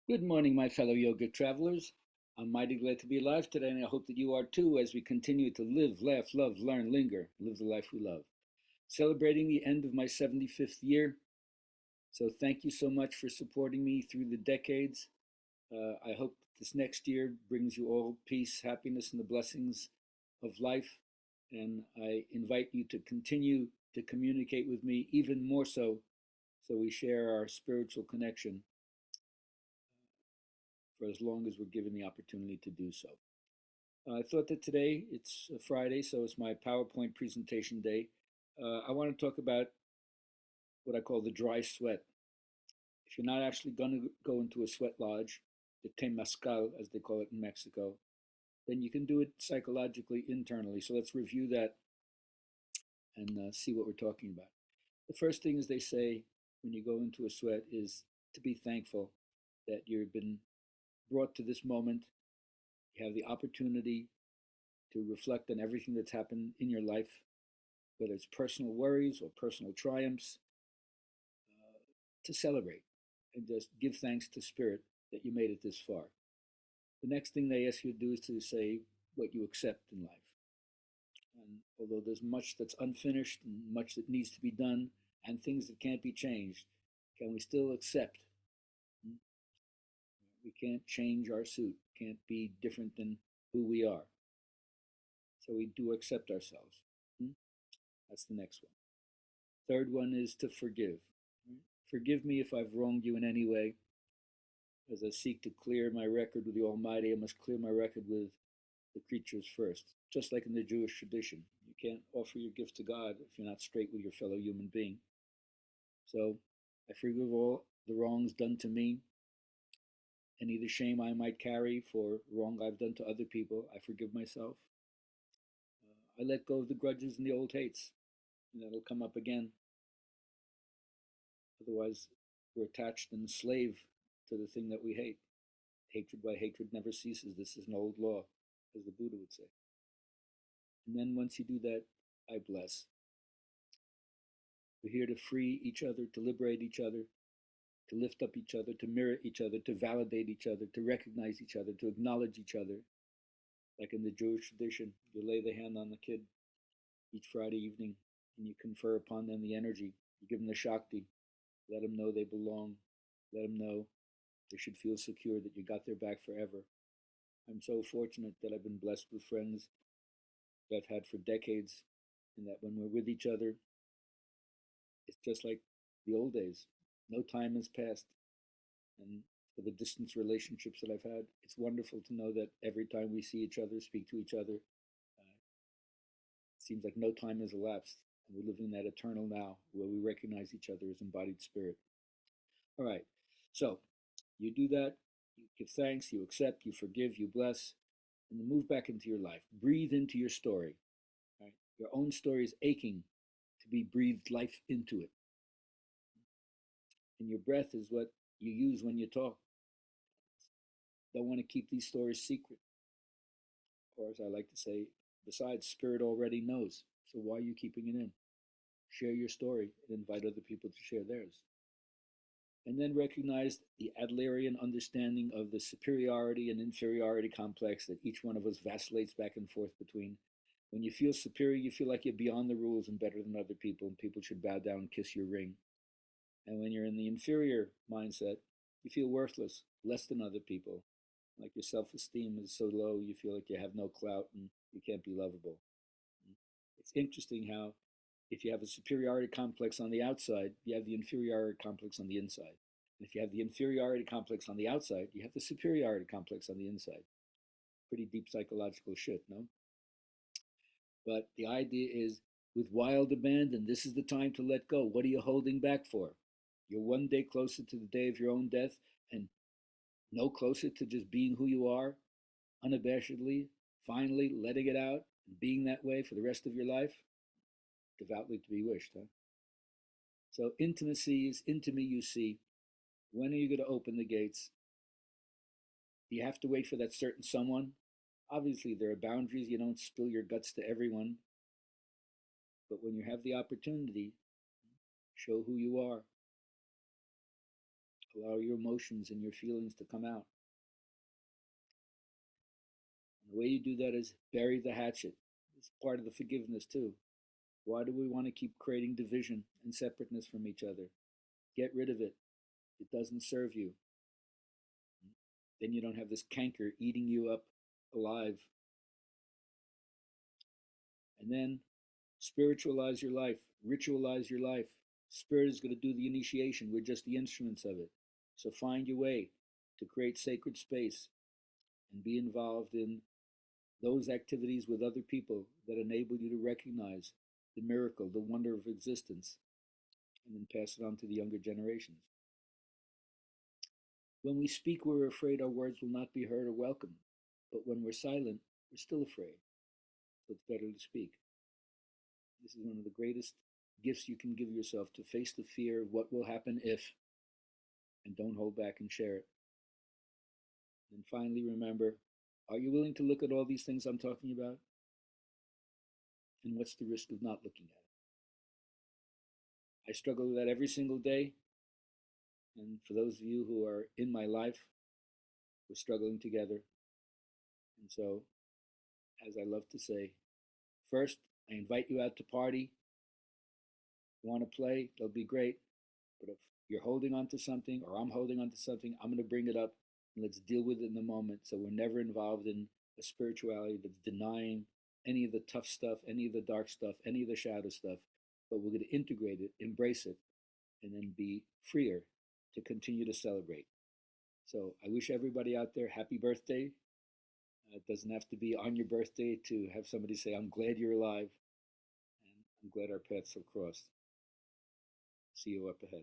Good morning, my fellow yoga travelers. I'm mighty glad to be alive today, and I hope that you are too as we continue to live, laugh, love, learn, linger, live the life we love. Celebrating the end of my 75th year. So, thank you so much for supporting me through the decades. I hope this next year brings you all peace, happiness, and the blessings of life. And I invite you to continue to communicate with me even more so we share our spiritual connection for as long as we're given the opportunity to do so. I thought that today, it's a Friday, so it's my PowerPoint presentation day. I want to talk about what I call the dry sweat. If you're not actually going to go into a sweat lodge, the temazcal, as they call it in Mexico, then you can do it psychologically internally. So let's review that and see what we're talking about. The first thing is they say when you go into a sweat is to be thankful that you've been brought to this moment. You have the opportunity to reflect on everything that's happened in your life, whether it's personal worries or personal triumphs, to celebrate and just give thanks to Spirit that you made it this far. The next thing they ask you to do is to say what you accept in life. And although there's much that's unfinished and much that needs to be done and things that can't be changed, can we still accept? We can't change our suit, can't be different than who we are. So we do accept ourselves. That's the next one. Third one is to forgive. Forgive me if I've wronged you in any way. As I seek to clear my record with the Almighty, I must clear my record with the creatures first. Just like in the Jewish tradition, you can't offer your gift to God if you're not straight with your fellow human being. So I forgive all the wrongs done to me, any of the shame I might carry for wrong I've done to other people. I forgive myself. I let go of the grudges and the old hates, and that'll come up again. Otherwise, we're attached and slave to the thing that we hate. Hatred by hatred never ceases. This is an old law, as the Buddha would say. And then once you do that, I bless. We're here to free each other, to liberate each other, to lift up each other, to mirror each other, to validate each other, to recognize each other, to acknowledge each other. Like in the Jewish tradition, you lay the hand on the kid each Friday evening and you confer upon them the energy. You give them the Shakti. Let them know they belong. Let them know they should feel secure that you got their back forever. I'm so fortunate that I've been blessed with friends that I've had for decades, and that when we're with each other, it's just like the old days. No time has passed. And for the distance relationships that I've had, it's wonderful to know that every time we see each other, speak to each other, it seems like no time has elapsed. And we live in that eternal now where we recognize each other as embodied spirit. All right. So you do that, you give thanks, you accept, you forgive, you bless, and then move back into your life. Breathe into your story. Right? Your own story is aching to be breathed life into it. And your breath is what you use when you talk. Don't want to keep these stories secret. Or as I like to say, besides, spirit already knows. So why are you keeping it in? Share your story and invite other people to share theirs. And then recognize the Adlerian understanding of the superiority and inferiority complex that each one of us vacillates back and forth between. When you feel superior, you feel like you're beyond the rules and better than other people, and people should bow down and kiss your ring. And when you're in the inferior mindset, you feel worthless, less than other people. Like your self esteem is so low, you feel like you have no clout and you can't be lovable. It's interesting how, if you have a superiority complex on the outside, you have the inferiority complex on the inside. And if you have the inferiority complex on the outside, you have the superiority complex on the inside. Pretty deep psychological shit, no? But the idea is, with wild abandon, this is the time to let go. What are you holding back for? You're one day closer to the day of your own death and no closer to just being who you are, unabashedly, finally letting it out and being that way for the rest of your life. Devoutly to be wished, huh? So intimacy is into me, you see. When are you going to open the gates? Do you have to wait for that certain someone? Obviously, there are boundaries. You don't spill your guts to everyone. But when you have the opportunity, show who you are. Allow your emotions and your feelings to come out. And the way you do that is bury the hatchet. It's part of the forgiveness too. Why do we want to keep creating division and separateness from each other? Get rid of it. It doesn't serve you. Then you don't have this canker eating you up alive. And then spiritualize your life, ritualize your life. Spirit is going to do the initiation. We're just the instruments of it. So find your way to create sacred space and be involved in those activities with other people that enable you to recognize the miracle, the wonder of existence, and then pass it on to the younger generations. When we speak, we're afraid our words will not be heard or welcomed. But when we're silent, we're still afraid. So it's better to speak. This is one of the greatest gifts you can give yourself, to face the fear of what will happen if, and don't hold back and share it. And finally, remember, are you willing to look at all these things I'm talking about? And what's the risk of not looking at it? I struggle with that every single day. And for those of you who are in my life, we're struggling together. And so, as I love to say, first, I invite you out to party. If you want to play, it'll be great. But if you're holding on to something, or I'm holding on to something, I'm going to bring it up and let's deal with it in the moment, so we're never involved in a spirituality that's denying any of the tough stuff, any of the dark stuff, any of the shadow stuff. But we're going to integrate it, embrace it, and then be freer to continue to celebrate. So I wish everybody out there happy birthday. It doesn't have to be on your birthday to have somebody say, I'm glad you're alive, and I'm glad our paths have crossed. See you up ahead.